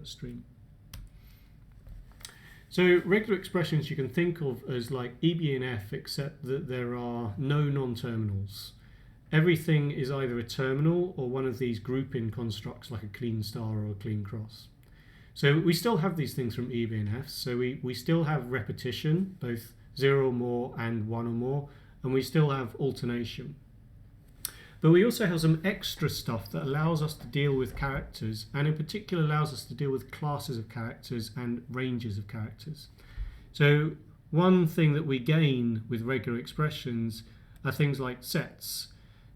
stream. So regular expressions you can think of as like EB and F, except that there are no non-terminals. Everything is either a terminal or one of these grouping constructs like a clean star or a clean cross. So we still have these things from EB and F. So we still have repetition, both 0 or more and 1 or more, and we still have alternation. But we also have some extra stuff that allows us to deal with characters, and in particular allows us to deal with classes of characters and ranges of characters. So one thing that we gain with regular expressions are things like sets.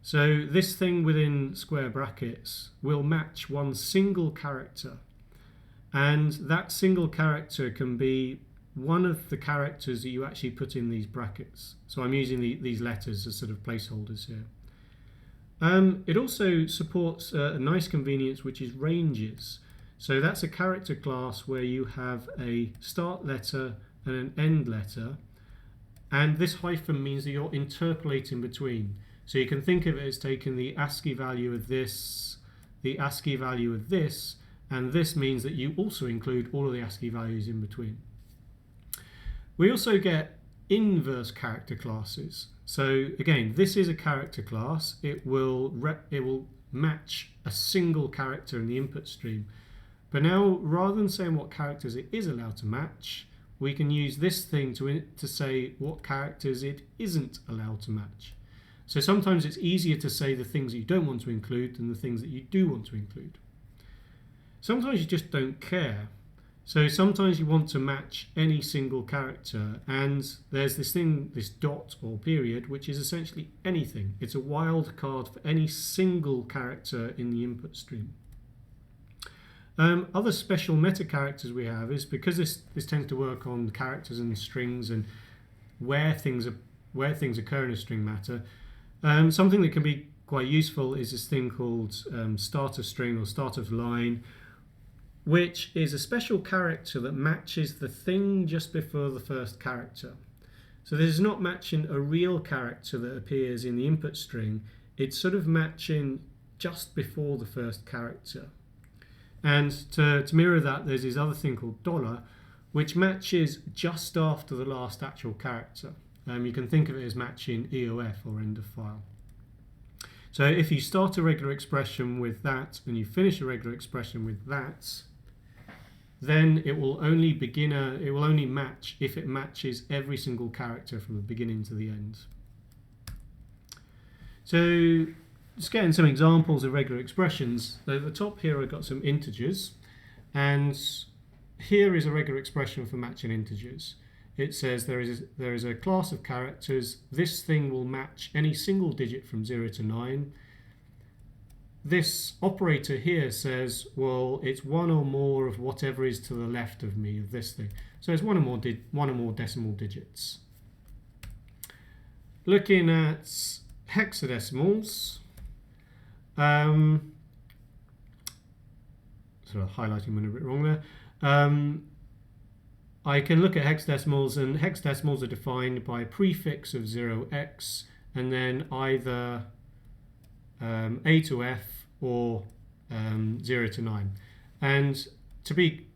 So this thing within square brackets will match one single character, and that single character can be one of the characters that you actually put in these brackets. So I'm using these letters as sort of placeholders here. It also supports a nice convenience, which is ranges. So that's a character class where you have a start letter and an end letter, and this hyphen means that you're interpolating between. So you can think of it as taking the ASCII value of this, the ASCII value of this, and this means that you also include all of the ASCII values in between. We also get inverse character classes. So again, this is a character class. It will match a single character in the input stream. But now, rather than saying what characters it is allowed to match, we can use this thing to say what characters it isn't allowed to match. So sometimes it's easier to say the things that you don't want to include than the things that you do want to include. Sometimes you just don't care. So sometimes you want to match any single character, and there's this thing, this dot or period, which is essentially anything. It's a wild card for any single character in the input stream. Other special meta characters we have is because this tends to work on characters and strings and where things occur in a string matter. Something that can be quite useful is this thing called start of string or start of line, which is a special character that matches the thing just before the first character. So this is not matching a real character that appears in the input string, it's sort of matching just before the first character. And to mirror that, there's this other thing called $, which matches just after the last actual character. You can think of it as matching EOF or end of file. So if you start a regular expression with that and you finish a regular expression with that, then it will only match if it matches every single character from the beginning to the end. So just getting some examples of regular expressions. At the top here I've got some integers, and here is a regular expression for matching integers. It says there is a class of characters. This thing will match any single digit from 0 to 9. This operator here says, well, it's one or more of whatever is to the left of me of this thing. So it's one or more decimal digits. Looking at hexadecimals, sort of highlighting one a bit wrong there. I can look at hexadecimals, and hexadecimals are defined by a prefix of 0x and then either A to F or 0 to 9. And to be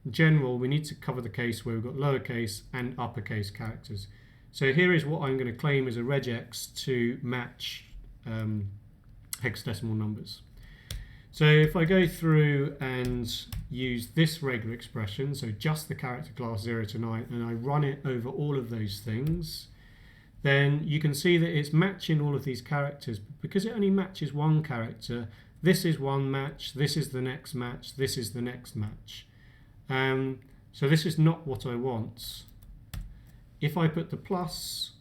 general, we need to cover the case where we've got lowercase and uppercase characters. So here is what I'm going to claim as a regex to match hexadecimal numbers. So if I go through and use this regular expression, so just the character class 0 to 9, and I run it over all of those things, then you can see that it's matching all of these characters. But because it only matches one character, this is one match, this is the next match, this is the next match. So this is not what I want. If I put the plus,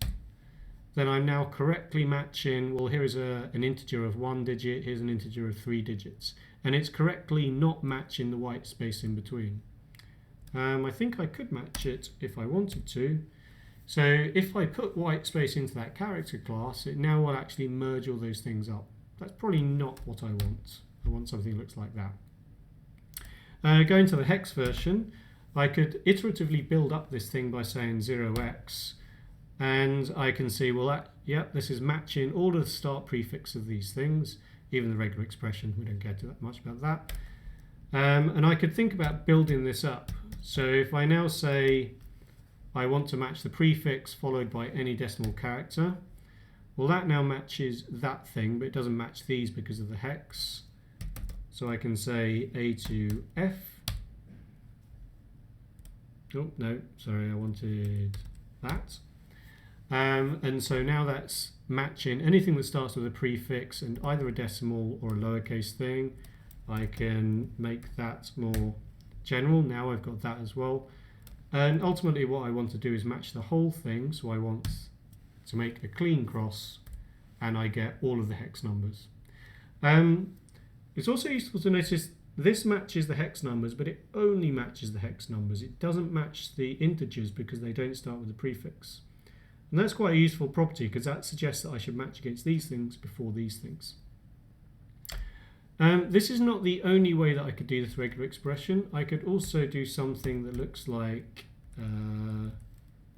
then I'm now correctly matching, well, here is an integer of 1 digit, here's an integer of 3 digits. And it's correctly not matching the white space in between. I think I could match it if I wanted to. So if I put white space into that character class, it now will actually merge all those things up. That's probably not what I want. I want something that looks like that. Going to the hex version, I could iteratively build up this thing by saying 0x. And I can see, well, this is matching all of the start prefix of these things, even the regular expression. We don't care too much about that. And I could think about building this up. So if I now say I want to match the prefix followed by any decimal character, well, that now matches that thing, but it doesn't match these because of the hex. So I can say A to F. Oh, no, sorry, I wanted that. And so now that's matching anything that starts with a prefix and either a decimal or a lowercase thing. I can make that more general. Now I've got that as well. And ultimately what I want to do is match the whole thing. So I want to make a clean cross and I get all of the hex numbers. It's also useful to notice this matches the hex numbers, but it only matches the hex numbers. It doesn't match the integers because they don't start with a prefix. And that's quite a useful property because that suggests that I should match against these things before these things. This is not the only way that I could do this regular expression. I could also do something that looks like,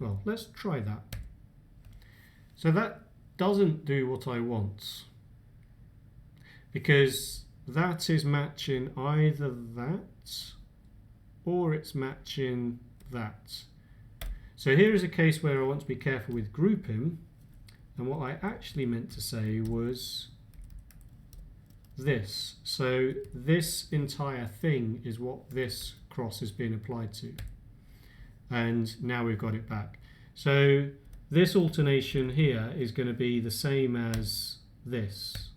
well, let's try that. So that doesn't do what I want because that is matching either that or it's matching that. So here is a case where I want to be careful with grouping, and what I actually meant to say was this. So this entire thing is what this cross is being applied to, and now we've got it back. So this alternation here is going to be the same as this.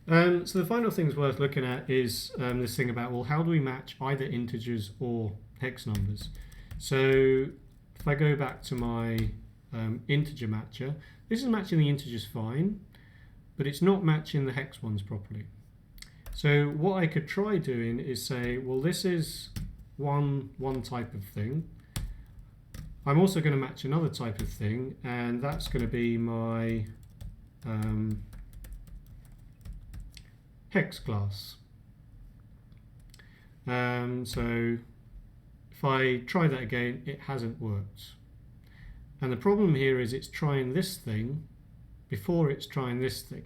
So the final thing worth looking at is this thing about, well, how do we match either integers or hex numbers? So if I go back to my integer matcher, this is matching the integers fine, but it's not matching the hex ones properly. So what I could try doing is say, well, this is one type of thing. I'm also going to match another type of thing, and that's going to be my hex class. So if I try that again, it hasn't worked. And the problem here is it's trying this thing before it's trying this thing.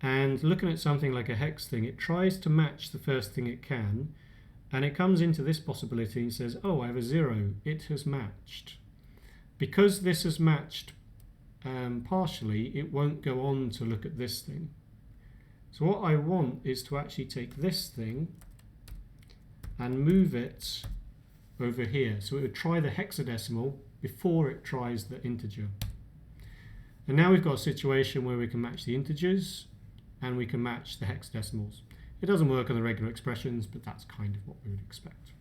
And looking at something like a hex thing, it tries to match the first thing it can, and it comes into this possibility and says, oh, I have a 0, it has matched. Because this has matched partially, it won't go on to look at this thing. So what I want is to actually take this thing and move it over here. So it would try the hexadecimal before it tries the integer. And now we've got a situation where we can match the integers and we can match the hexadecimals. It doesn't work on the regular expressions, but that's kind of what we would expect.